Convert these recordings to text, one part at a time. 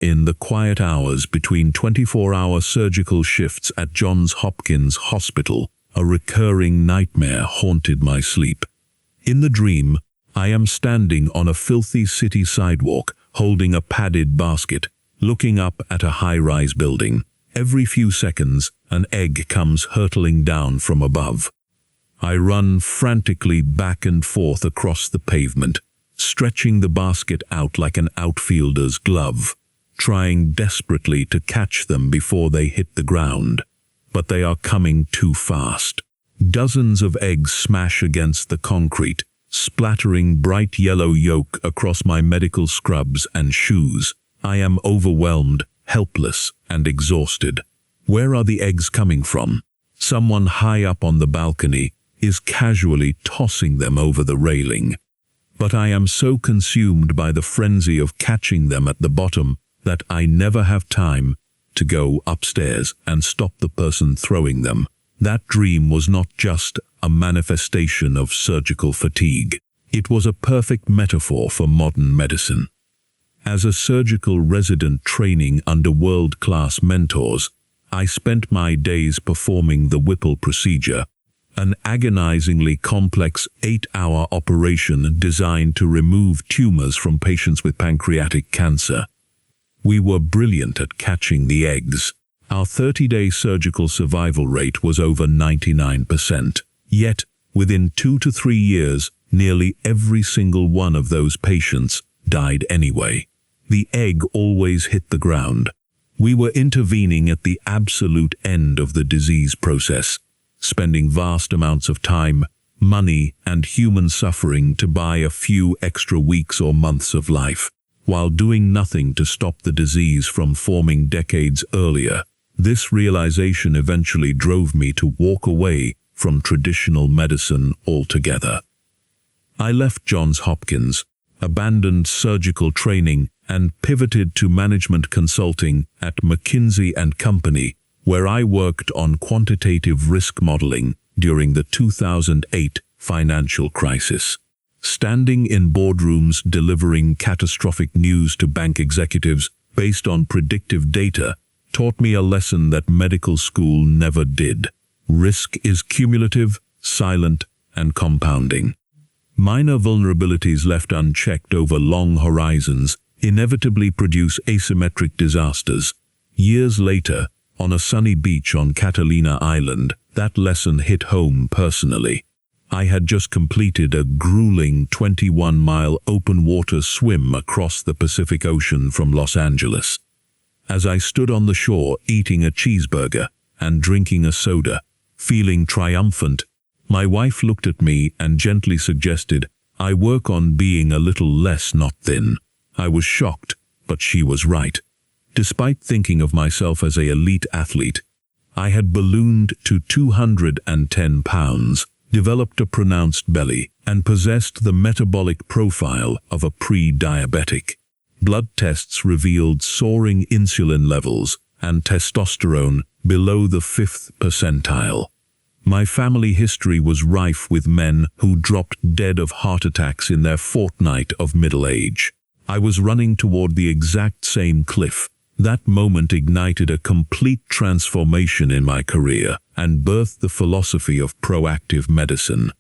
In the quiet hours between 24-hour surgical shifts at Johns Hopkins Hospital, a recurring nightmare haunted my sleep. In the dream, I am standing on a filthy city sidewalk, holding a padded basket, looking up at a high-rise building. Every few seconds, an egg comes hurtling down from above. I run frantically back and forth across the pavement, stretching the basket out like an outfielder's glove, trying desperately to catch them before they hit the ground. But they are coming too fast. Dozens of eggs smash against the concrete, splattering bright yellow yolk across my medical scrubs and shoes. I am overwhelmed, helpless, and exhausted. Where are the eggs coming from? Someone high up on the balcony is casually tossing them over the railing. But I am so consumed by the frenzy of catching them at the bottom that I never have time to go upstairs and stop the person throwing them. That dream was not just a manifestation of surgical fatigue. It was a perfect metaphor for modern medicine. As a surgical resident training under world-class mentors, I spent my days performing the Whipple procedure, an agonizingly complex 8-hour operation designed to remove tumors from patients with pancreatic cancer. We were brilliant at catching the eggs. Our 30-day surgical survival rate was over 99%. Yet, within 2 to 3 years, nearly every single one of those patients died anyway. The egg always hit the ground. We were intervening at the absolute end of the disease process, spending vast amounts of time, money, and human suffering to buy a few extra weeks or months of life, while doing nothing to stop the disease from forming decades earlier. This realization eventually drove me to walk away from traditional medicine altogether. I left Johns Hopkins, abandoned surgical training, and pivoted to management consulting at McKinsey & Company, where I worked on quantitative risk modeling during the 2008 financial crisis. Standing in boardrooms delivering catastrophic news to bank executives based on predictive data taught me a lesson that medical school never did. Risk is cumulative, silent, and compounding. Minor vulnerabilities left unchecked over long horizons inevitably produce asymmetric disasters. Years later, on a sunny beach on Catalina Island, that lesson hit home personally. I had just completed a grueling 21-mile open-water swim across the Pacific Ocean from Los Angeles. As I stood on the shore eating a cheeseburger and drinking a soda, feeling triumphant, my wife looked at me and gently suggested I work on being a little less not thin. I was shocked, but she was right. Despite thinking of myself as an elite athlete, I had ballooned to 210 pounds, developed a pronounced belly, and possessed the metabolic profile of a pre-diabetic. Blood tests revealed soaring insulin levels and testosterone below the 5th percentile. My family history was rife with men who dropped dead of heart attacks in their fortnight of middle age. I was running toward the exact same cliff. That moment ignited a complete transformation in my career and birthed the philosophy of proactive medicine.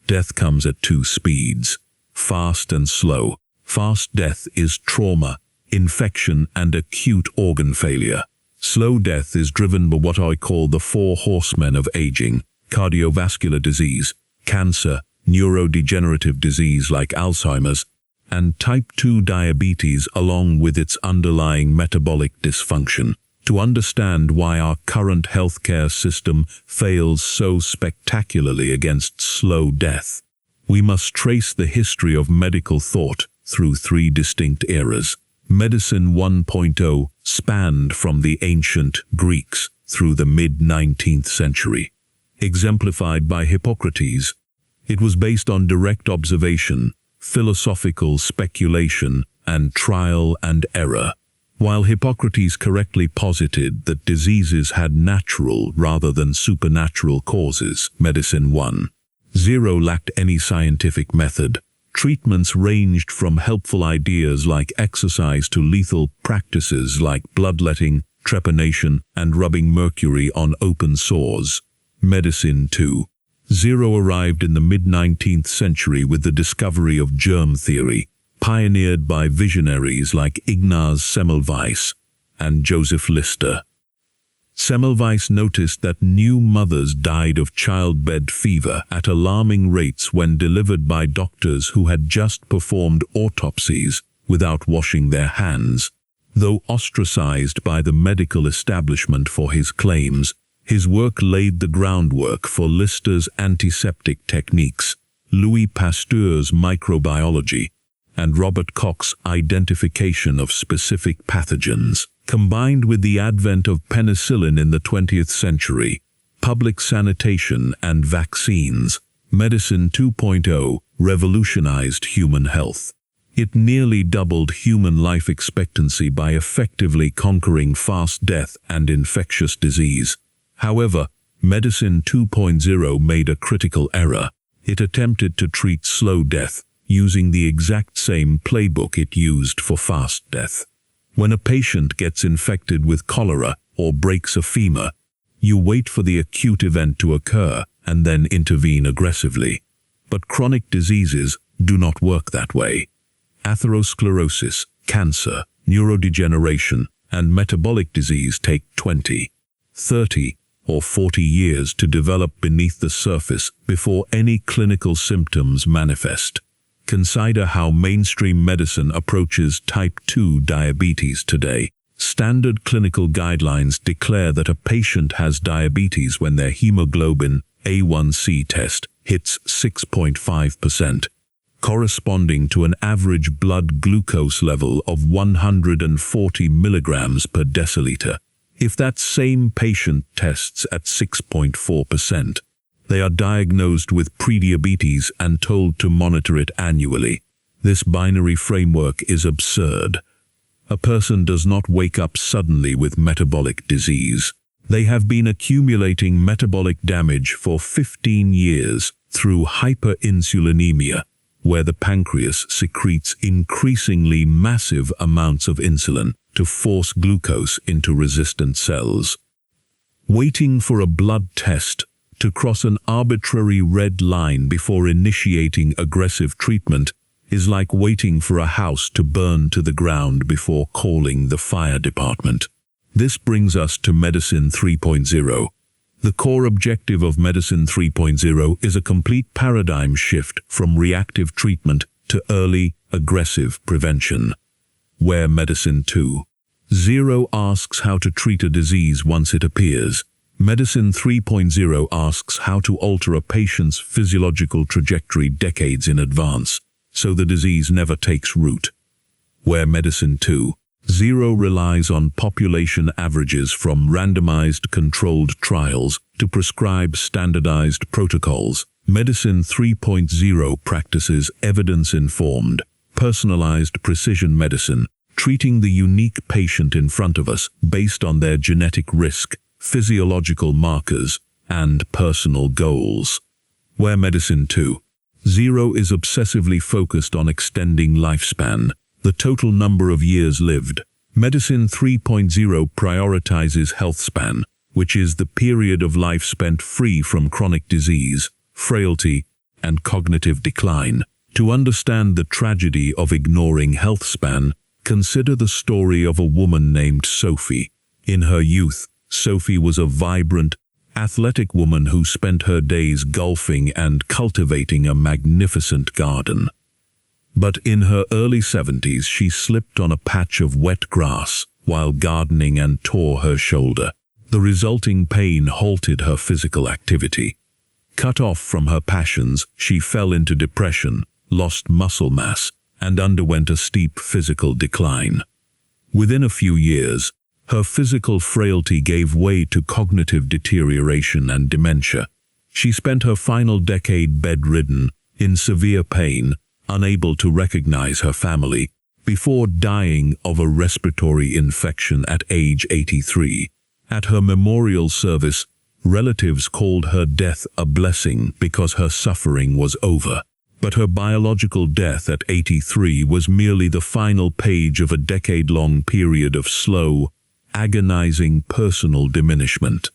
Death comes at 2 speeds, fast and slow. Fast death is trauma, infection, and acute organ failure. Slow death is driven by what I call the 4 horsemen of aging: cardiovascular disease, cancer, neurodegenerative disease like Alzheimer's, and type 2 diabetes along with its underlying metabolic dysfunction. To understand why our current healthcare system fails so spectacularly against slow death, we must trace the history of medical thought through 3 distinct eras. Medicine 1.0 spanned from the ancient Greeks through the mid-19th century. Exemplified by Hippocrates, it was based on direct observation, philosophical speculation, and trial and error. While Hippocrates correctly posited that diseases had natural rather than supernatural causes, Medicine 1.0 lacked any scientific method, Treatments ranged from helpful ideas like exercise to lethal practices like bloodletting, trepanation, and rubbing mercury on open sores. Medicine 2.0 arrived in the mid-19th century with the discovery of germ theory, pioneered by visionaries like Ignaz Semmelweis and Joseph Lister. Semmelweis noticed that new mothers died of childbed fever at alarming rates when delivered by doctors who had just performed autopsies without washing their hands. Though ostracized by the medical establishment for his claims, his work laid the groundwork for Lister's antiseptic techniques, Louis Pasteur's microbiology, and Robert Koch's identification of specific pathogens. Combined with the advent of penicillin in the 20th century, public sanitation and vaccines, Medicine 2.0 revolutionized human health. It nearly doubled human life expectancy by effectively conquering fast death and infectious disease. However, Medicine 2.0 made a critical error. It attempted to treat slow death, using the exact same playbook it used for fast death. When a patient gets infected with cholera or breaks a femur, you wait for the acute event to occur and then intervene aggressively. But chronic diseases do not work that way. Atherosclerosis, cancer, neurodegeneration, and metabolic disease take 20, 30, or 40 years to develop beneath the surface before any clinical symptoms manifest. Consider how mainstream medicine approaches type 2 diabetes today. Standard clinical guidelines declare that a patient has diabetes when their hemoglobin A1C test hits 6.5%, corresponding to an average blood glucose level of 140 milligrams per deciliter. If that same patient tests at 6.4%, they are diagnosed with prediabetes and told to monitor it annually. This binary framework is absurd. A person does not wake up suddenly with metabolic disease. They have been accumulating metabolic damage for 15 years through hyperinsulinemia, where the pancreas secretes increasingly massive amounts of insulin to force glucose into resistant cells. Waiting for a blood test to cross an arbitrary red line before initiating aggressive treatment is like waiting for a house to burn to the ground before calling the fire department. This brings us to Medicine 3.0. The core objective of Medicine 3.0 is a complete paradigm shift from reactive treatment to early, aggressive prevention. Where Medicine 2.0 asks how to treat a disease once it appears, Medicine 3.0 asks how to alter a patient's physiological trajectory decades in advance, so the disease never takes root. Where Medicine 2.0 relies on population averages from randomized controlled trials to prescribe standardized protocols, Medicine 3.0 practices evidence-informed, personalized precision medicine, treating the unique patient in front of us based on their genetic risk, physiological markers, and personal goals. Where Medicine 2.0 is obsessively focused on extending lifespan, the total number of years lived, Medicine 3.0 prioritizes Healthspan, which is the period of life spent free from chronic disease, frailty, and cognitive decline. To understand the tragedy of ignoring Healthspan, consider the story of a woman named Sophie. In her youth, Sophie was a vibrant, athletic woman who spent her days golfing and cultivating a magnificent garden. But in her early 70s, she slipped on a patch of wet grass while gardening and tore her shoulder. The resulting pain halted her physical activity. Cut off from her passions, she fell into depression, lost muscle mass, and underwent a steep physical decline. Within a few years, her physical frailty gave way to cognitive deterioration and dementia. She spent her final decade bedridden, in severe pain, unable to recognize her family, before dying of a respiratory infection at age 83. At her memorial service, relatives called her death a blessing because her suffering was over. But her biological death at 83 was merely the final page of a decade-long period of slow, agonizing personal diminishment.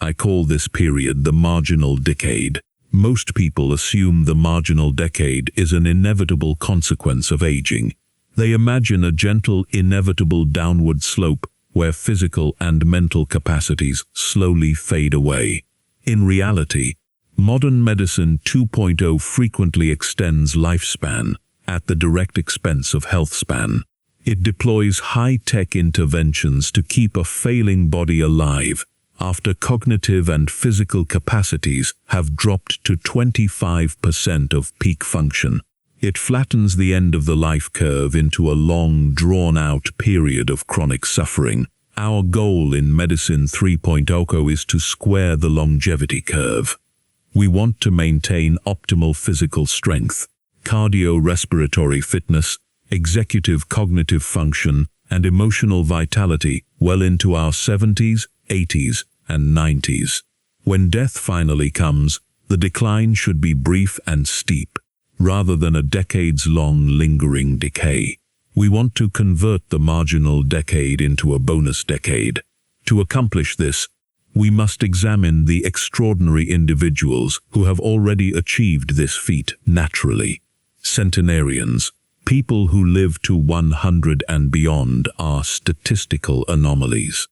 I call this period the marginal decade. Most people assume the marginal decade is an inevitable consequence of aging. They imagine a gentle, inevitable downward slope where physical and mental capacities slowly fade away. In reality, modern medicine 2.0 frequently extends lifespan at the direct expense of healthspan. It deploys high-tech interventions to keep a failing body alive after cognitive and physical capacities have dropped to 25% of peak function. It flattens the end of the life curve into a long, drawn-out period of chronic suffering. Our goal in Medicine 3.0 is to square the longevity curve. We want to maintain optimal physical strength, cardiorespiratory fitness, executive cognitive function, and emotional vitality well into our 70s, 80s, and 90s. When death finally comes, the decline should be brief and steep, rather than a decades-long lingering decay. We want to convert the marginal decade into a bonus decade. To accomplish this, we must examine the extraordinary individuals who have already achieved this feat naturally. Centenarians, people who live to 100 and beyond, are statistical anomalies.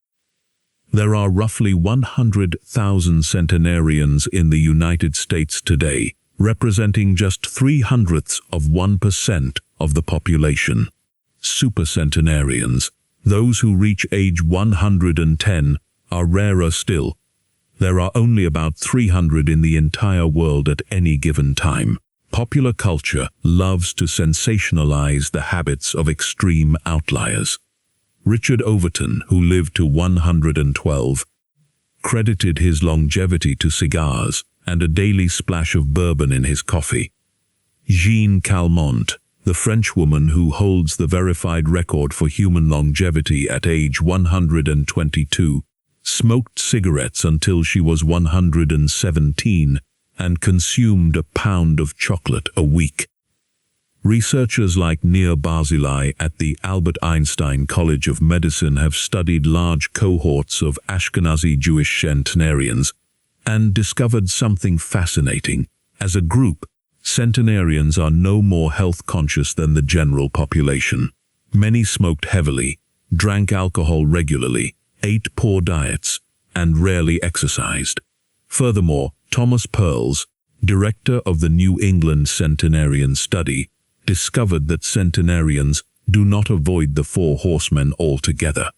There are roughly 100,000 centenarians in the United States today, representing just 0.03% of the population. Supercentenarians, those who reach age 110, are rarer still. There are only about 300 in the entire world at any given time. Popular culture loves to sensationalize the habits of extreme outliers. Richard Overton, who lived to 112, credited his longevity to cigars and a daily splash of bourbon in his coffee. Jeanne Calment, the French woman who holds the verified record for human longevity at age 122, smoked cigarettes until she was 117 and consumed a pound of chocolate a week. Researchers like Nir Barzilai at the Albert Einstein College of Medicine have studied large cohorts of Ashkenazi Jewish centenarians and discovered something fascinating. As a group, centenarians are no more health conscious than the general population. Many smoked heavily, drank alcohol regularly, ate poor diets, and rarely exercised. Furthermore, Thomas Perls, director of the New England Centenarian Study, discovered that centenarians do not avoid the four horsemen altogether.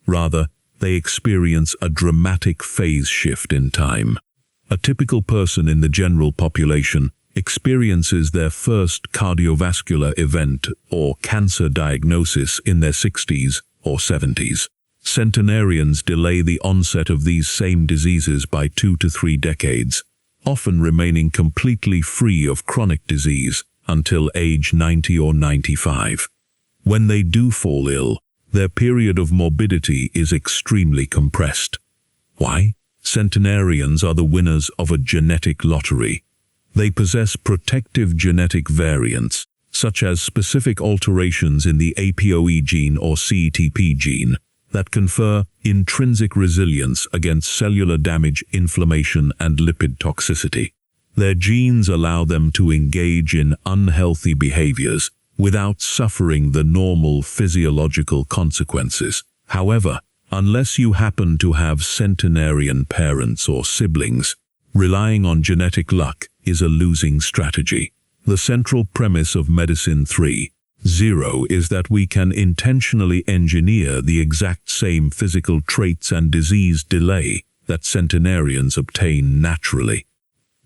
Rather, they experience a dramatic phase shift in time. A typical person in the general population experiences their first cardiovascular event or cancer diagnosis in their 60s or 70s. Centenarians delay the onset of these same diseases by 2 to 3 decades, often remaining completely free of chronic disease until age 90 or 95. When they do fall ill, their period of morbidity is extremely compressed. Why? Centenarians are the winners of a genetic lottery. They possess protective genetic variants, such as specific alterations in the APOE gene or CETP gene, that confer intrinsic resilience against cellular damage, inflammation, and lipid toxicity. Their genes allow them to engage in unhealthy behaviors without suffering the normal physiological consequences. However, unless you happen to have centenarian parents or siblings, relying on genetic luck is a losing strategy. The central premise of Medicine 3.0 is that we can intentionally engineer the exact same physical traits and disease delay that centenarians obtain naturally.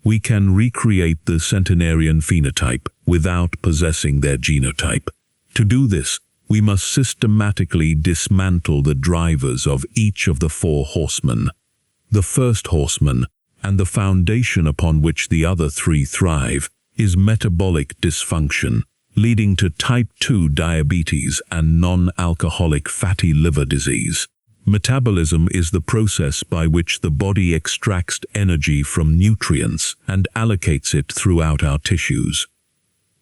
We can recreate the centenarian phenotype without possessing their genotype. To do this, we must systematically dismantle the drivers of each of the four horsemen. The first horseman, and the foundation upon which the other three thrive, is metabolic dysfunction, leading to type 2 diabetes and non-alcoholic fatty liver disease. Metabolism is the process by which the body extracts energy from nutrients and allocates it throughout our tissues.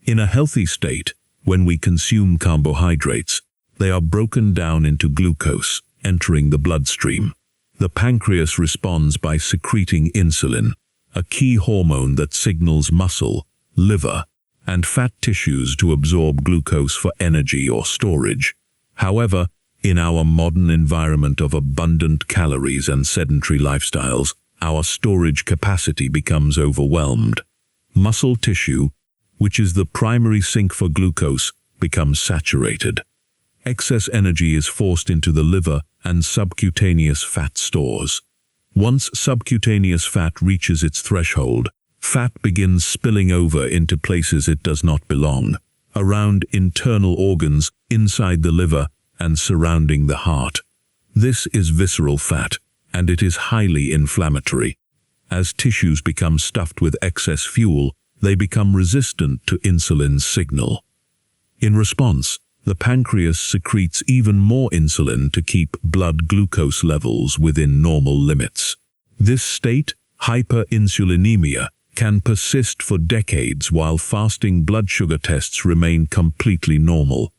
In a healthy state, when we consume carbohydrates, they are broken down into glucose, entering the bloodstream. The pancreas responds by secreting insulin, a key hormone that signals muscle, liver, and fat tissues to absorb glucose for energy or storage. However, in our modern environment of abundant calories and sedentary lifestyles, our storage capacity becomes overwhelmed. Muscle tissue, which is the primary sink for glucose, becomes saturated. Excess energy is forced into the liver and subcutaneous fat stores. Once subcutaneous fat reaches its threshold, fat begins spilling over into places it does not belong, around internal organs, inside the liver, and surrounding the heart. This is visceral fat, and it is highly inflammatory. As tissues become stuffed with excess fuel, they become resistant to insulin's signal. In response, the pancreas secretes even more insulin to keep blood glucose levels within normal limits. This state, hyperinsulinemia, can persist for decades while fasting blood sugar tests remain completely normal.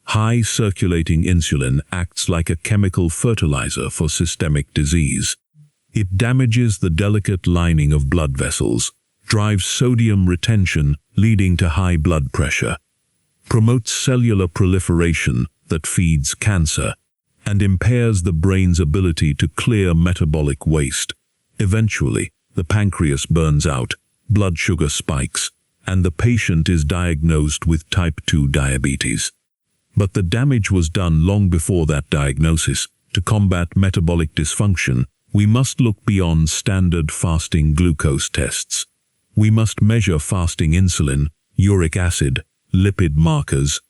High circulating insulin acts like a chemical fertilizer for systemic disease. It damages the delicate lining of blood vessels, drives sodium retention leading to high blood pressure, promotes cellular proliferation that feeds cancer, and impairs the brain's ability to clear metabolic waste. Eventually, the pancreas burns out, blood sugar spikes, and the patient is diagnosed with type 2 diabetes. But the damage was done long before that diagnosis. To combat metabolic dysfunction, we must look beyond standard fasting glucose tests. We must measure fasting insulin, uric acid, lipid markers,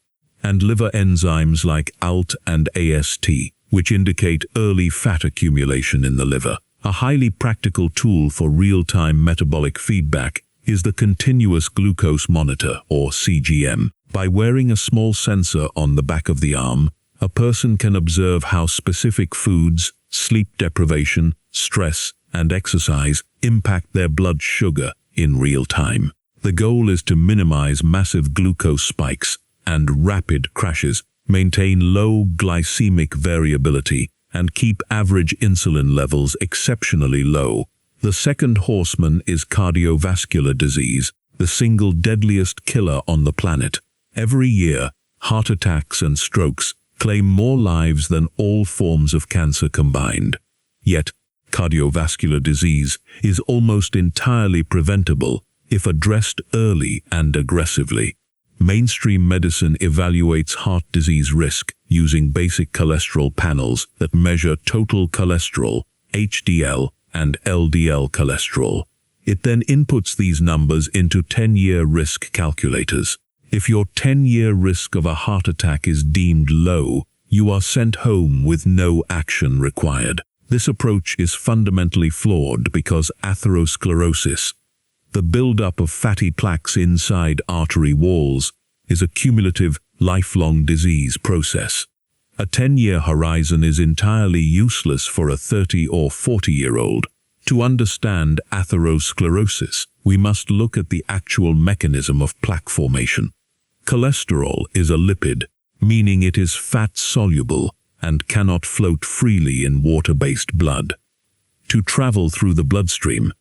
and liver enzymes like ALT and AST, which indicate early fat accumulation in the liver. A highly practical tool for real-time metabolic feedback is the continuous glucose monitor, or CGM. By wearing a small sensor on the back of the arm, a person can observe how specific foods, sleep deprivation, stress, and exercise impact their blood sugar in real time. The goal is to minimize massive glucose spikes and rapid crashes, maintain low glycemic variability, and keep average insulin levels exceptionally low. The second horseman is cardiovascular disease, the single deadliest killer on the planet. Every year, heart attacks and strokes claim more lives than all forms of cancer combined. Yet, cardiovascular disease is almost entirely preventable if addressed early and aggressively. Mainstream medicine evaluates heart disease risk using basic cholesterol panels that measure total cholesterol, HDL, and LDL cholesterol. It then inputs these numbers into 10-year risk calculators. If your 10-year risk of a heart attack is deemed low, you are sent home with no action required. This approach is fundamentally flawed because atherosclerosis, the buildup of fatty plaques inside artery walls, is a cumulative, lifelong disease process. A 10-year horizon is entirely useless for a 30 or 40-year-old. To understand atherosclerosis, we must look at the actual mechanism of plaque formation. Cholesterol is a lipid, meaning it is fat-soluble and cannot float freely in water-based blood. To travel through the bloodstream,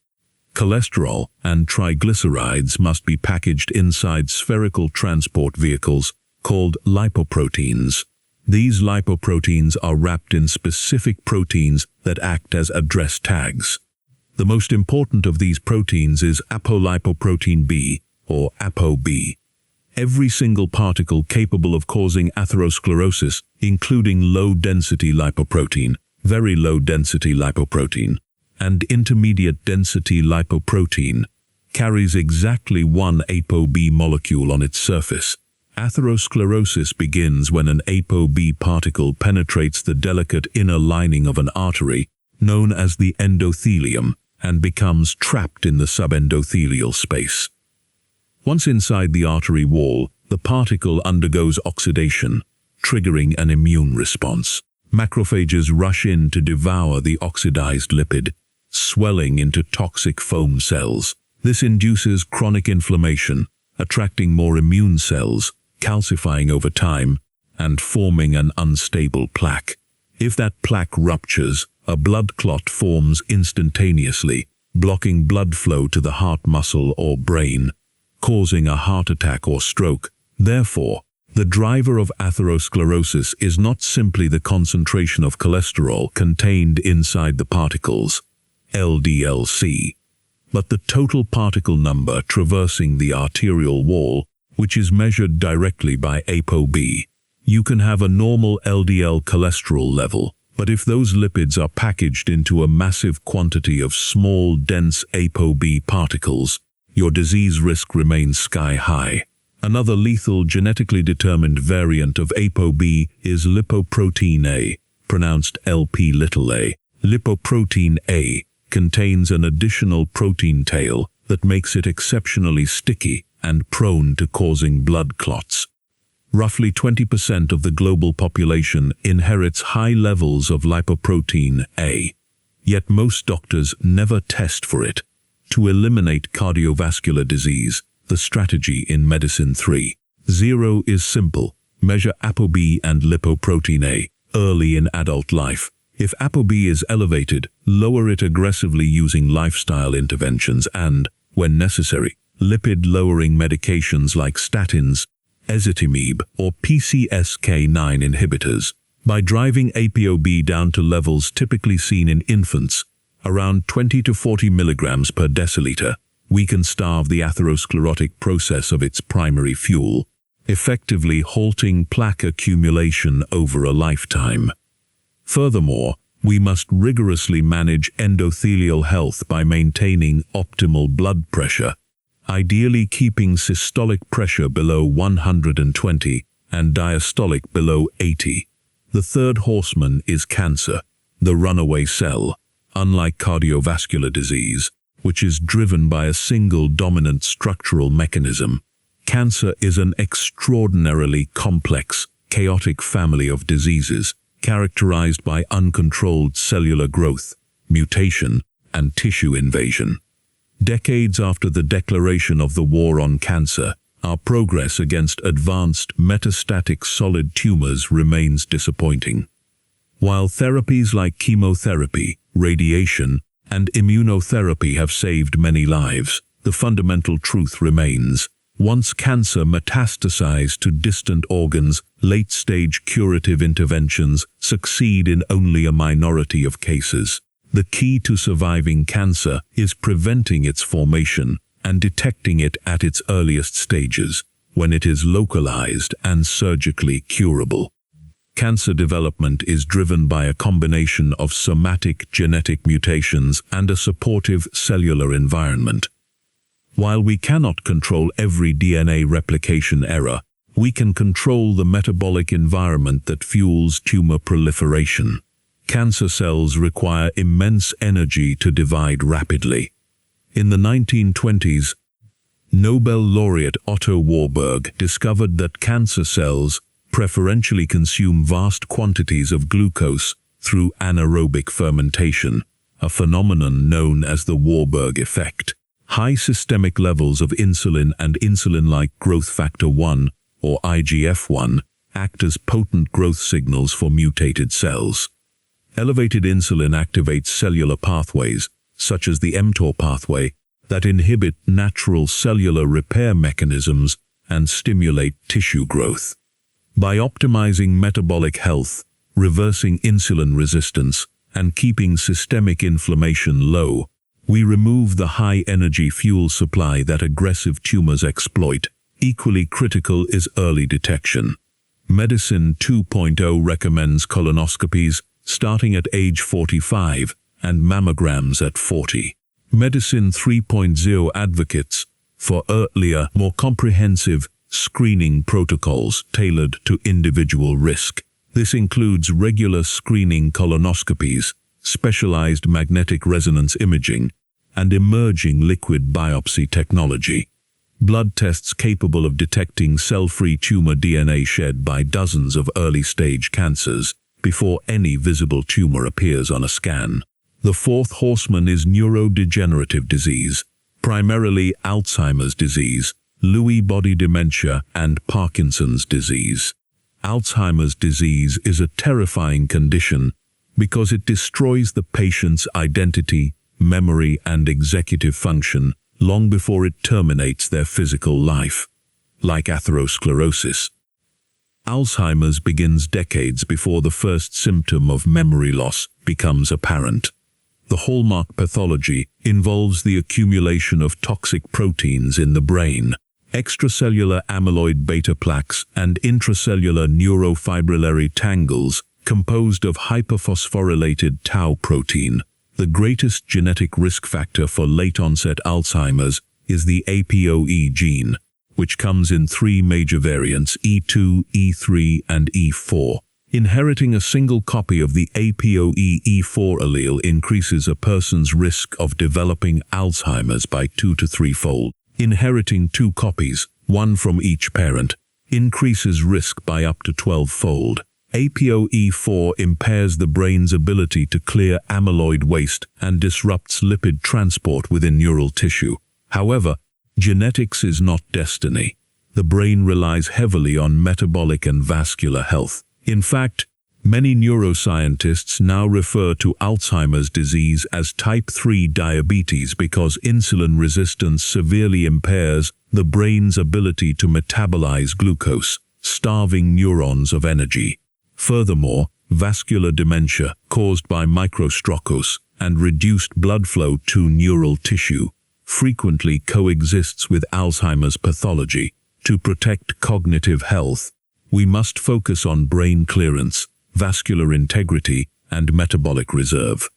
cholesterol and triglycerides must be packaged inside spherical transport vehicles called lipoproteins. These lipoproteins are wrapped in specific proteins that act as address tags. The most important of these proteins is apolipoprotein B, or ApoB. Every single particle capable of causing atherosclerosis, including low-density lipoprotein, very low-density lipoprotein, and intermediate-density lipoprotein, carries exactly one ApoB molecule on its surface. Atherosclerosis begins when an ApoB particle penetrates the delicate inner lining of an artery, known as the endothelium, and becomes trapped in the subendothelial space. Once inside the artery wall, the particle undergoes oxidation, triggering an immune response. Macrophages rush in to devour the oxidized lipid, swelling into toxic foam cells. This induces chronic inflammation, attracting more immune cells, calcifying over time, and forming an unstable plaque. If that plaque ruptures, a blood clot forms instantaneously, blocking blood flow to the heart muscle or brain, causing a heart attack or stroke. Therefore, the driver of atherosclerosis is not simply the concentration of cholesterol contained inside the particles, LDL-C, but the total particle number traversing the arterial wall, which is measured directly by ApoB. You can have a normal LDL cholesterol level, but if those lipids are packaged into a massive quantity of small, dense ApoB particles, your disease risk remains sky-high. Another lethal genetically determined variant of ApoB is lipoprotein A, pronounced Lp(a). Lipoprotein A contains an additional protein tail that makes it exceptionally sticky and prone to causing blood clots. Roughly 20% of the global population inherits high levels of lipoprotein A, yet most doctors never test for it. To eliminate cardiovascular disease, the strategy in Medicine 3.0 is simple. Measure ApoB and lipoprotein A early in adult life. If ApoB is elevated, lower it aggressively using lifestyle interventions and, when necessary, lipid-lowering medications like statins, ezetimibe, or PCSK9 inhibitors. By driving ApoB down to levels typically seen in infants, around 20 to 40 milligrams per deciliter, we can starve the atherosclerotic process of its primary fuel, effectively halting plaque accumulation over a lifetime. Furthermore, we must rigorously manage endothelial health by maintaining optimal blood pressure, ideally keeping systolic pressure below 120 and diastolic below 80. The third horseman is cancer, the runaway cell. Unlike cardiovascular disease, which is driven by a single dominant structural mechanism, cancer is an extraordinarily complex, chaotic family of diseases characterized by uncontrolled cellular growth, mutation, and tissue invasion. Decades after the declaration of the war on cancer, our progress against advanced metastatic solid tumors remains disappointing. While therapies like chemotherapy, radiation, and immunotherapy have saved many lives, the fundamental truth remains. Once cancer metastasized to distant organs, late-stage curative interventions succeed in only a minority of cases. The key to surviving cancer is preventing its formation and detecting it at its earliest stages, when it is localized and surgically curable. Cancer development is driven by a combination of somatic genetic mutations and a supportive cellular environment. While we cannot control every DNA replication error, we can control the metabolic environment that fuels tumor proliferation. Cancer cells require immense energy to divide rapidly. In the 1920s, Nobel laureate Otto Warburg discovered that cancer cells preferentially consume vast quantities of glucose through anaerobic fermentation, a phenomenon known as the Warburg effect. High systemic levels of insulin and insulin-like growth factor 1, or IGF-1, act as potent growth signals for mutated cells. Elevated insulin activates cellular pathways, such as the mTOR pathway, that inhibit natural cellular repair mechanisms and stimulate tissue growth. By optimizing metabolic health, reversing insulin resistance, and keeping systemic inflammation low, we remove the high-energy fuel supply that aggressive tumors exploit. Equally critical is early detection. Medicine 2.0 recommends colonoscopies starting at age 45 and mammograms at 40. Medicine 3.0 advocates for earlier, more comprehensive screening protocols tailored to individual risk. This includes regular screening colonoscopies, specialized magnetic resonance imaging, and emerging liquid biopsy technology. Blood tests capable of detecting cell-free tumor DNA shed by dozens of early-stage cancers before any visible tumor appears on a scan. The fourth horseman is neurodegenerative disease, primarily Alzheimer's disease, Lewy body dementia, and Parkinson's disease. Alzheimer's disease is a terrifying condition because it destroys the patient's identity, memory, and executive function long before it terminates their physical life. Like atherosclerosis, Alzheimer's begins decades before the first symptom of memory loss becomes apparent. The hallmark pathology involves the accumulation of toxic proteins in the brain, extracellular amyloid beta plaques, and intracellular neurofibrillary tangles composed of hyperphosphorylated tau protein. The greatest genetic risk factor for late-onset Alzheimer's is the APOE gene, which comes in 3 major variants, E2, E3, and E4. Inheriting a single copy of the APOE E4 allele increases a person's risk of developing Alzheimer's by 2 to 3-fold. Inheriting 2 copies, one from each parent, increases risk by up to 12-fold. APOE4 impairs the brain's ability to clear amyloid waste and disrupts lipid transport within neural tissue. However, genetics is not destiny. The brain relies heavily on metabolic and vascular health. In fact, many neuroscientists now refer to Alzheimer's disease as type 3 diabetes because insulin resistance severely impairs the brain's ability to metabolize glucose, starving neurons of energy. Furthermore, vascular dementia caused by microstrokos and reduced blood flow to neural tissue frequently coexists with Alzheimer's pathology. To protect cognitive health, we must focus on brain clearance, vascular integrity, and metabolic reserve.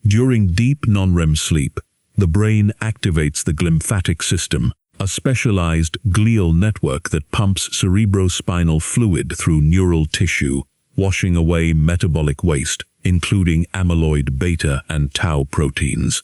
During deep non-REM sleep, the brain activates the glymphatic system, a specialized glial network that pumps cerebrospinal fluid through neural tissue, washing away metabolic waste, including amyloid beta and tau proteins.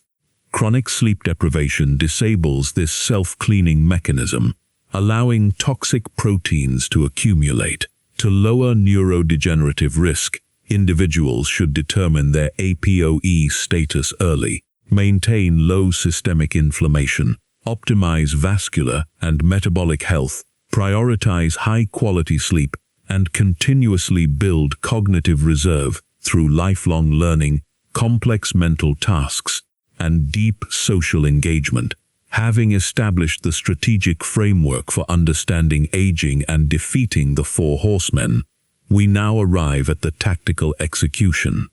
Chronic sleep deprivation disables this self-cleaning mechanism, allowing toxic proteins to accumulate. To lower neurodegenerative risk, individuals should determine their APOE status early, maintain low systemic inflammation, optimize vascular and metabolic health, prioritize high-quality sleep, and continuously build cognitive reserve through lifelong learning, complex mental tasks, and deep social engagement. Having established the strategic framework for understanding aging and defeating the 4 horsemen, we now arrive at the tactical execution.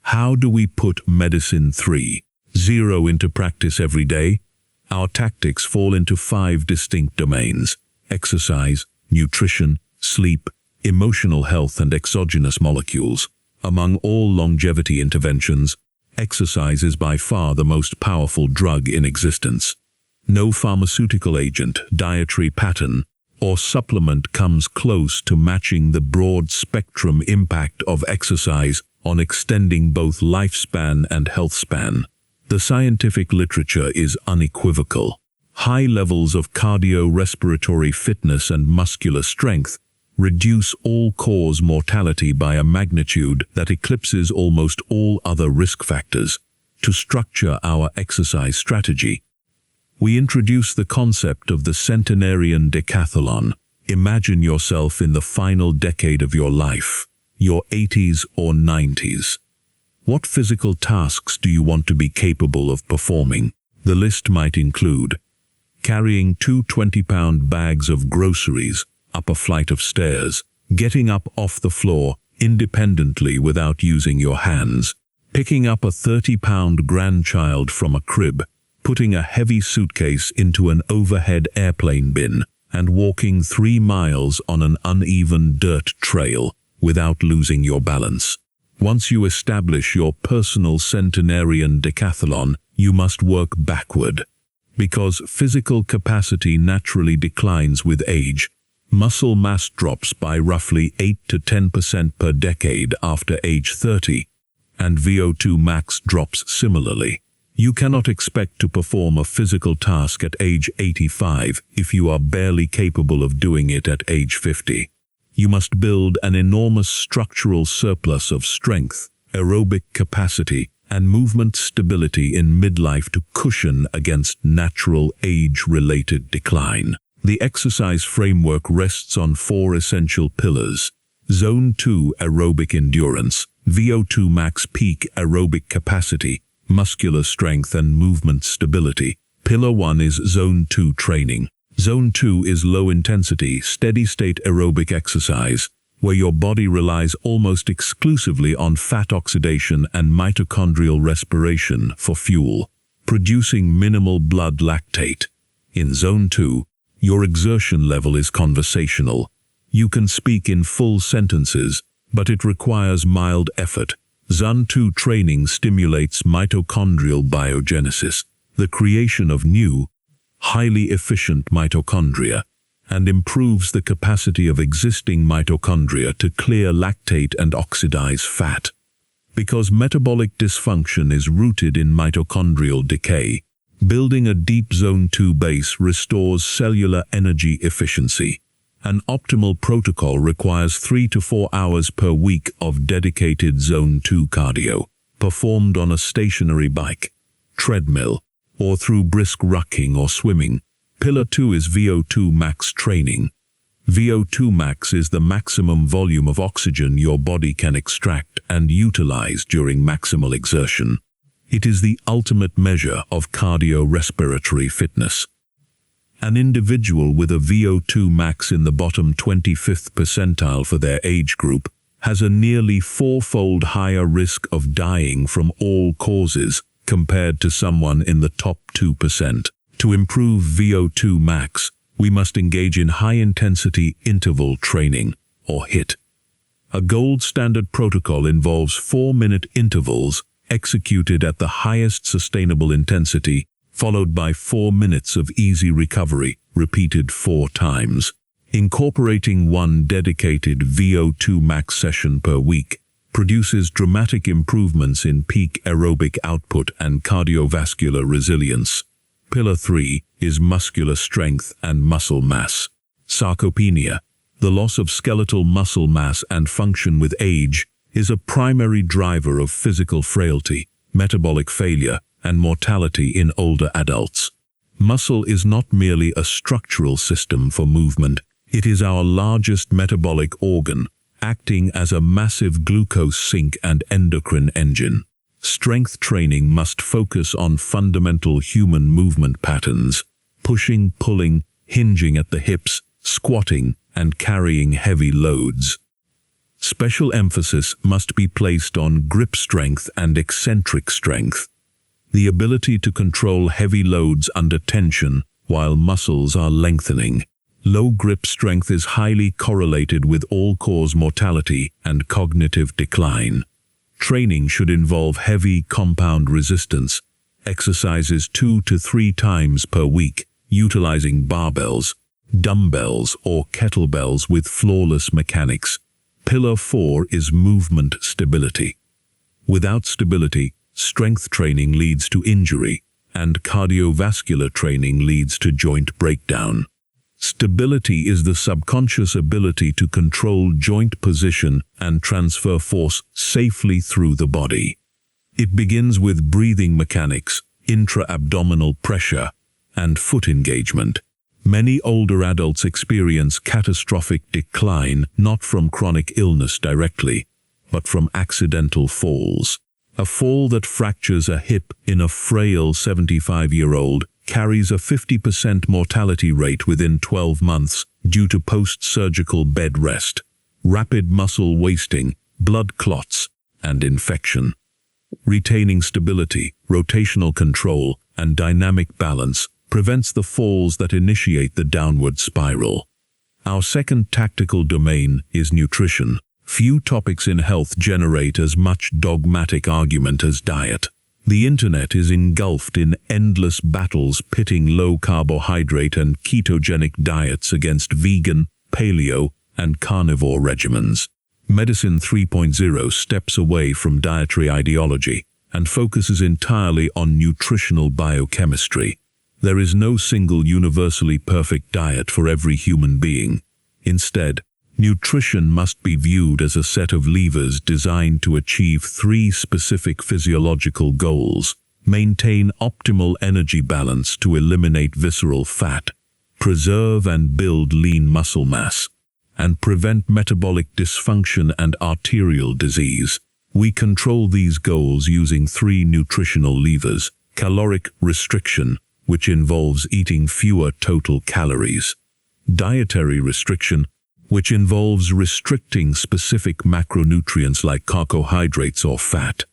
How do we put Medicine 3.0 into practice every day? Our tactics fall into 5 distinct domains: exercise, nutrition, sleep, emotional health, and exogenous molecules. Among all longevity interventions, exercise is by far the most powerful drug in existence. No pharmaceutical agent, dietary pattern, or supplement comes close to matching the broad-spectrum impact of exercise on extending both lifespan and healthspan. The scientific literature is unequivocal. High levels of cardiorespiratory fitness and muscular strength reduce all-cause mortality by a magnitude that eclipses almost all other risk factors. To structure our exercise strategy, we introduce the concept of the Centenarian decathlon. Imagine yourself in the final decade of your life, your 80s or 90s. What physical tasks do you want to be capable of performing? The list might include carrying 2 20-pound bags of groceries up a flight of stairs, getting up off the floor independently without using your hands, picking up a 30-pound grandchild from a crib, putting a heavy suitcase into an overhead airplane bin, and walking 3 miles on an uneven dirt trail without losing your balance. Once you establish your personal Centenarian decathlon, you must work backward. Because physical capacity naturally declines with age, muscle mass drops by roughly 8 to 10% per decade after age 30, and VO2 max drops similarly. You cannot expect to perform a physical task at age 85 if you are barely capable of doing it at age 50. You must build an enormous structural surplus of strength, aerobic capacity, and movement stability in midlife to cushion against natural age-related decline. The exercise framework rests on 4 essential pillars: Zone 2 aerobic endurance, VO2 max peak aerobic capacity, muscular strength and movement stability. Pillar 1 is Zone 2 training. Zone 2 is low-intensity, steady-state aerobic exercise, where your body relies almost exclusively on fat oxidation and mitochondrial respiration for fuel, producing minimal blood lactate. In Zone 2, your exertion level is conversational. You can speak in full sentences, but it requires mild effort. Zone 2 training stimulates mitochondrial biogenesis, the creation of new, highly efficient mitochondria, and improves the capacity of existing mitochondria to clear lactate and oxidize fat. Because metabolic dysfunction is rooted in mitochondrial decay, building a deep Zone 2 base restores cellular energy efficiency. An optimal protocol requires 3 to 4 hours per week of dedicated Zone 2 cardio, performed on a stationary bike, treadmill, or through brisk rucking or swimming. Pillar 2 is VO2 max training. VO2 max is the maximum volume of oxygen your body can extract and utilize during maximal exertion. It is the ultimate measure of cardiorespiratory fitness. An individual with a VO2 max in the bottom 25th percentile for their age group has a nearly 4-fold higher risk of dying from all causes compared to someone in the top 2%. To improve VO2 max, we must engage in high-intensity interval training, or HIIT. A gold standard protocol involves 4-minute intervals executed at the highest sustainable intensity, followed by 4 minutes of easy recovery, repeated 4 times. Incorporating one dedicated VO2 max session per week produces dramatic improvements in peak aerobic output and cardiovascular resilience. Pillar 3 is muscular strength and muscle mass. Sarcopenia, the loss of skeletal muscle mass and function with age, is a primary driver of physical frailty, metabolic failure, and mortality in older adults. Muscle is not merely a structural system for movement, it is our largest metabolic organ, acting as a massive glucose sink and endocrine engine. Strength training must focus on fundamental human movement patterns: pushing, pulling, hinging at the hips, squatting, and carrying heavy loads. Special emphasis must be placed on grip strength and eccentric strength, the ability to control heavy loads under tension while muscles are lengthening. Low grip strength is highly correlated with all-cause mortality and cognitive decline. Training should involve heavy compound resistance, exercises 2 to 3 times per week, utilizing barbells, dumbbells, or kettlebells with flawless mechanics. Pillar 4 is movement stability. Without stability, strength training leads to injury, and cardiovascular training leads to joint breakdown. Stability is the subconscious ability to control joint position and transfer force safely through the body. It begins with breathing mechanics, intra-abdominal pressure, and foot engagement. Many older adults experience catastrophic decline not from chronic illness directly, but from accidental falls. A fall that fractures a hip in a frail 75-year-old carries a 50% mortality rate within 12 months due to post-surgical bed rest, rapid muscle wasting, blood clots, and infection. Retaining stability, rotational control, and dynamic balance prevents the falls that initiate the downward spiral. Our second tactical domain is nutrition. Few topics in health generate as much dogmatic argument as diet. The internet is engulfed in endless battles pitting low-carbohydrate and ketogenic diets against vegan, paleo, and carnivore regimens. Medicine 3.0 steps away from dietary ideology and focuses entirely on nutritional biochemistry. There is no single universally perfect diet for every human being. Instead, nutrition must be viewed as a set of levers designed to achieve 3 specific physiological goals: maintain optimal energy balance to eliminate visceral fat, preserve and build lean muscle mass, and prevent metabolic dysfunction and arterial disease. We control these goals using 3 nutritional levers: caloric restriction, which involves eating fewer total calories; dietary restriction, which involves restricting specific macronutrients like carbohydrates or fat;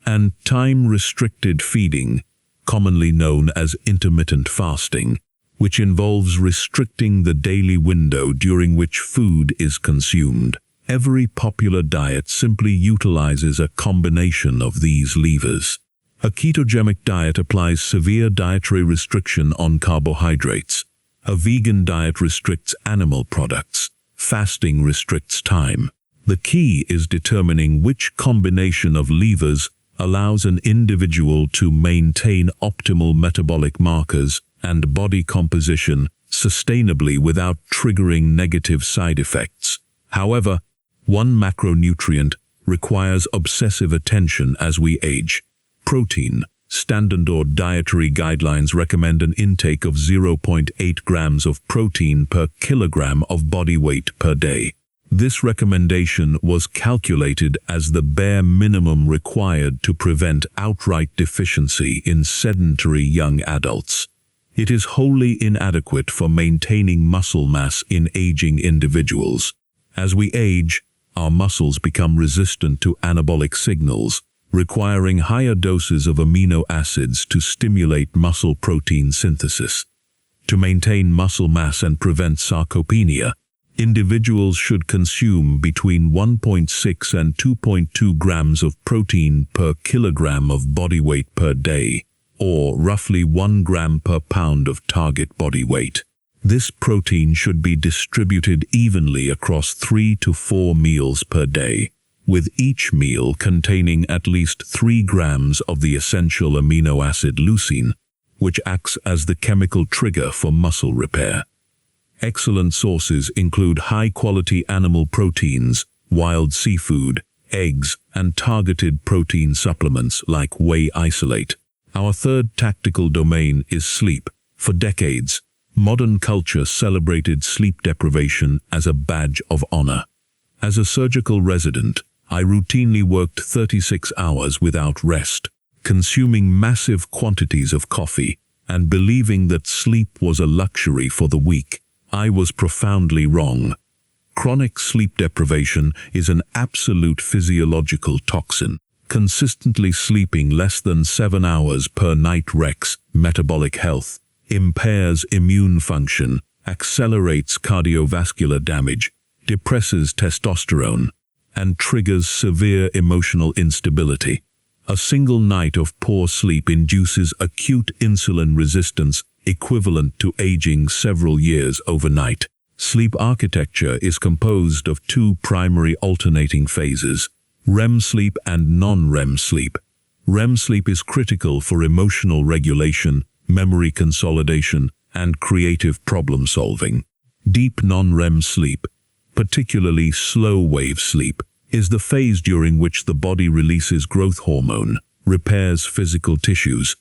and time-restricted feeding, commonly known as intermittent fasting, which involves restricting the daily window during which food is consumed. Every popular diet simply utilizes a combination of these levers. A ketogenic diet applies severe dietary restriction on carbohydrates. A vegan diet restricts animal products. Fasting restricts time. The key is determining which combination of levers allows an individual to maintain optimal metabolic markers and body composition sustainably without triggering negative side effects. However, one macronutrient requires obsessive attention as we age: protein. Standard or dietary guidelines recommend an intake of 0.8 grams of protein per kilogram of body weight per day. This recommendation was calculated as the bare minimum required to prevent outright deficiency in sedentary young adults. It is wholly inadequate for maintaining muscle mass in aging individuals. As we age, our muscles become resistant to anabolic signals, requiring higher doses of amino acids to stimulate muscle protein synthesis. To maintain muscle mass and prevent sarcopenia, individuals should consume between 1.6 and 2.2 grams of protein per kilogram of body weight per day, or roughly 1 gram per pound of target body weight. This protein should be distributed evenly across 3 to 4 meals per day, with each meal containing at least 3 grams of the essential amino acid leucine, which acts as the chemical trigger for muscle repair. Excellent sources include high-quality animal proteins, wild seafood, eggs, and targeted protein supplements like whey isolate. Our third tactical domain is sleep. For decades, modern culture celebrated sleep deprivation as a badge of honor. As a surgical resident, I routinely worked 36 hours without rest, consuming massive quantities of coffee and believing that sleep was a luxury for the weak. I was profoundly wrong. Chronic sleep deprivation is an absolute physiological toxin. Consistently sleeping less than 7 hours per night wrecks metabolic health, impairs immune function, accelerates cardiovascular damage, depresses testosterone, and triggers severe emotional instability. A single night of poor sleep induces acute insulin resistance equivalent to aging several years overnight. Sleep architecture is composed of 2 primary alternating phases: REM sleep and non-REM sleep. REM sleep is critical for emotional regulation, memory consolidation, and creative problem solving. Deep non-REM sleep, particularly slow-wave sleep, is the phase during which the body releases growth hormone, repairs physical tissues,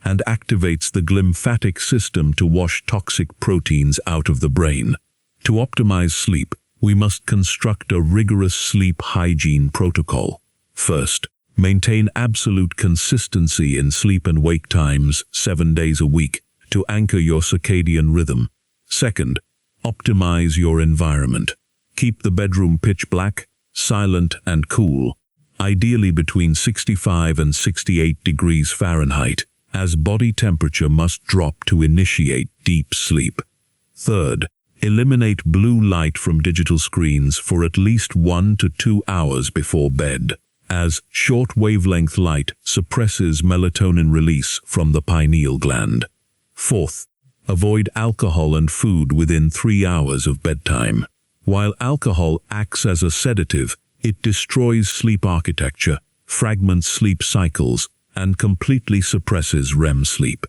and activates the glymphatic system to wash toxic proteins out of the brain. To optimize sleep, we must construct a rigorous sleep hygiene protocol. First, maintain absolute consistency in sleep and wake times 7 days a week to anchor your circadian rhythm. Second, optimize your environment. Keep the bedroom pitch black, silent, and cool, ideally between 65 and 68 degrees Fahrenheit, as body temperature must drop to initiate deep sleep. Third, eliminate blue light from digital screens for at least 1 to 2 hours before bed, as short wavelength light suppresses melatonin release from the pineal gland. Fourth, avoid alcohol and food within 3 hours of bedtime. While alcohol acts as a sedative, it destroys sleep architecture, fragments sleep cycles, and completely suppresses REM sleep.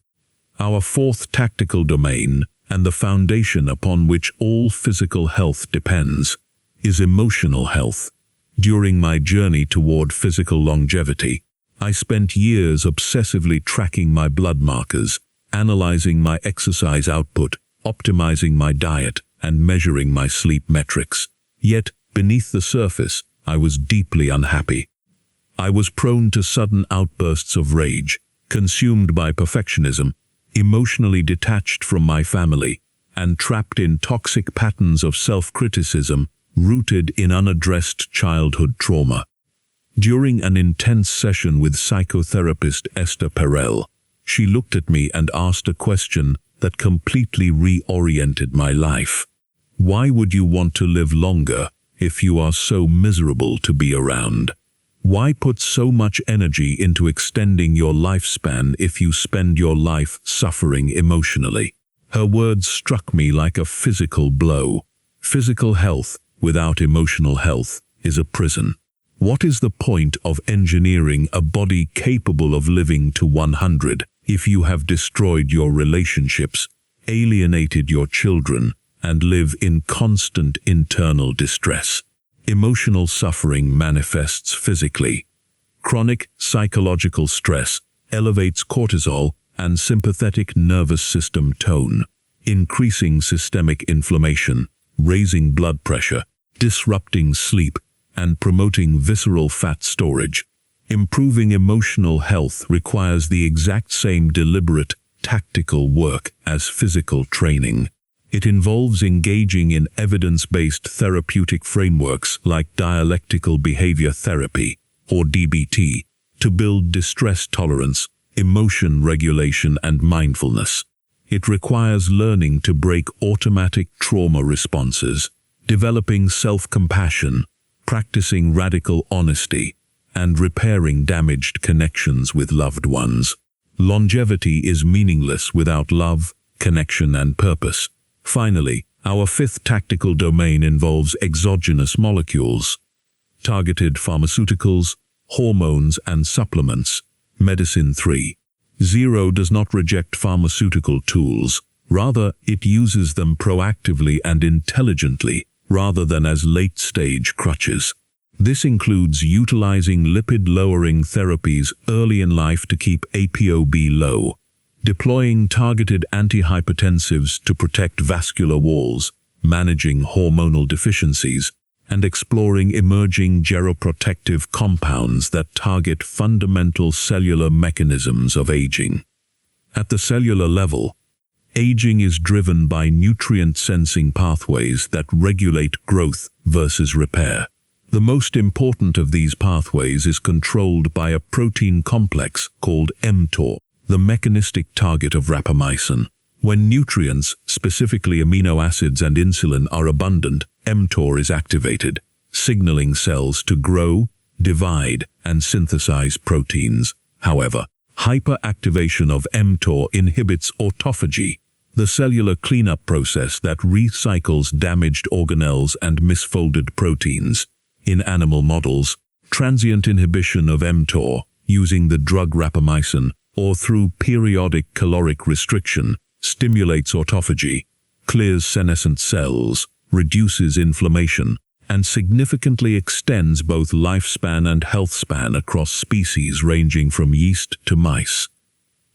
Our fourth tactical domain, and the foundation upon which all physical health depends, is emotional health. During my journey toward physical longevity, I spent years obsessively tracking my blood markers, analyzing my exercise output, optimizing my diet and measuring my sleep metrics. Yet, beneath the surface, I was deeply unhappy. I was prone to sudden outbursts of rage, consumed by perfectionism, emotionally detached from my family, and trapped in toxic patterns of self-criticism rooted in unaddressed childhood trauma. During an intense session with psychotherapist Esther Perel, she looked at me and asked a question that completely reoriented my life. Why would you want to live longer if you are so miserable to be around? Why put so much energy into extending your lifespan if you spend your life suffering emotionally? Her words struck me like a physical blow. Physical health without emotional health is a prison. What is the point of engineering a body capable of living to 100 if you have destroyed your relationships, alienated your children, and live in constant internal distress? Emotional suffering manifests physically. Chronic psychological stress elevates cortisol and sympathetic nervous system tone, increasing systemic inflammation, raising blood pressure, disrupting sleep, and promoting visceral fat storage. Improving emotional health requires the exact same deliberate, tactical work as physical training. It involves engaging in evidence-based therapeutic frameworks like dialectical behavior therapy, or DBT, to build distress tolerance, emotion regulation, and mindfulness. It requires learning to break automatic trauma responses, developing self-compassion, practicing radical honesty, and repairing damaged connections with loved ones. Longevity is meaningless without love, connection, and purpose. Finally, our fifth tactical domain involves exogenous molecules, targeted pharmaceuticals, hormones, and supplements. Medicine 3.0 does not reject pharmaceutical tools. Rather, it uses them proactively and intelligently, rather than as late-stage crutches. This includes utilizing lipid-lowering therapies early in life to keep ApoB low, deploying targeted antihypertensives to protect vascular walls, managing hormonal deficiencies, and exploring emerging geroprotective compounds that target fundamental cellular mechanisms of aging. At the cellular level, aging is driven by nutrient-sensing pathways that regulate growth versus repair. The most important of these pathways is controlled by a protein complex called mTOR, the mechanistic target of rapamycin. When nutrients, specifically amino acids and insulin, are abundant, mTOR is activated, signaling cells to grow, divide, and synthesize proteins. However, hyperactivation of mTOR inhibits autophagy, the cellular cleanup process that recycles damaged organelles and misfolded proteins. In animal models, transient inhibition of mTOR, using the drug rapamycin, or through periodic caloric restriction, stimulates autophagy, clears senescent cells, reduces inflammation, and significantly extends both lifespan and healthspan across species ranging from yeast to mice.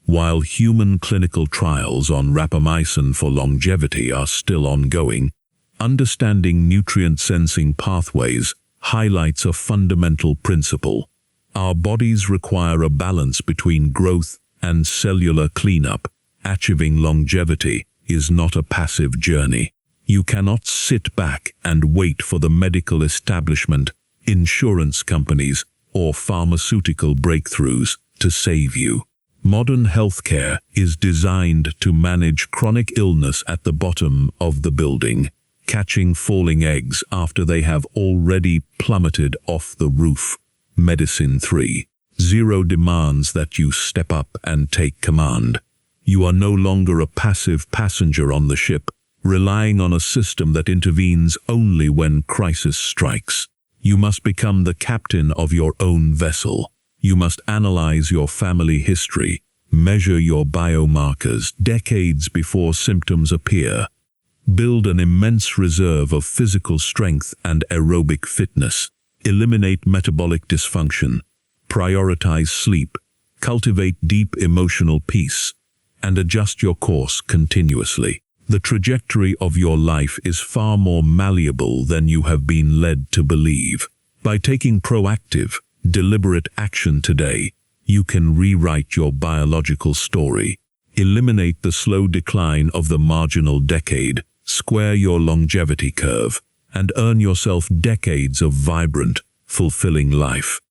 While human clinical trials on rapamycin for longevity are still ongoing, understanding nutrient-sensing pathways highlights a fundamental principle. Our bodies require a balance between growth and cellular cleanup. Achieving longevity is not a passive journey. You cannot sit back and wait for the medical establishment, insurance companies, or pharmaceutical breakthroughs to save you. Modern healthcare is designed to manage chronic illness at the bottom of the building, catching falling eggs after they have already plummeted off the roof. Medicine 3.0 demands that you step up and take command. You are no longer a passive passenger on the ship, relying on a system that intervenes only when crisis strikes. You must become the captain of your own vessel. You must analyze your family history, measure your biomarkers decades before symptoms appear, build an immense reserve of physical strength and aerobic fitness, eliminate metabolic dysfunction, prioritize sleep, cultivate deep emotional peace, and adjust your course continuously. The trajectory of your life is far more malleable than you have been led to believe. By taking proactive, deliberate action today, you can rewrite your biological story, eliminate the slow decline of the marginal decade, square your longevity curve, and earn yourself decades of vibrant, fulfilling life.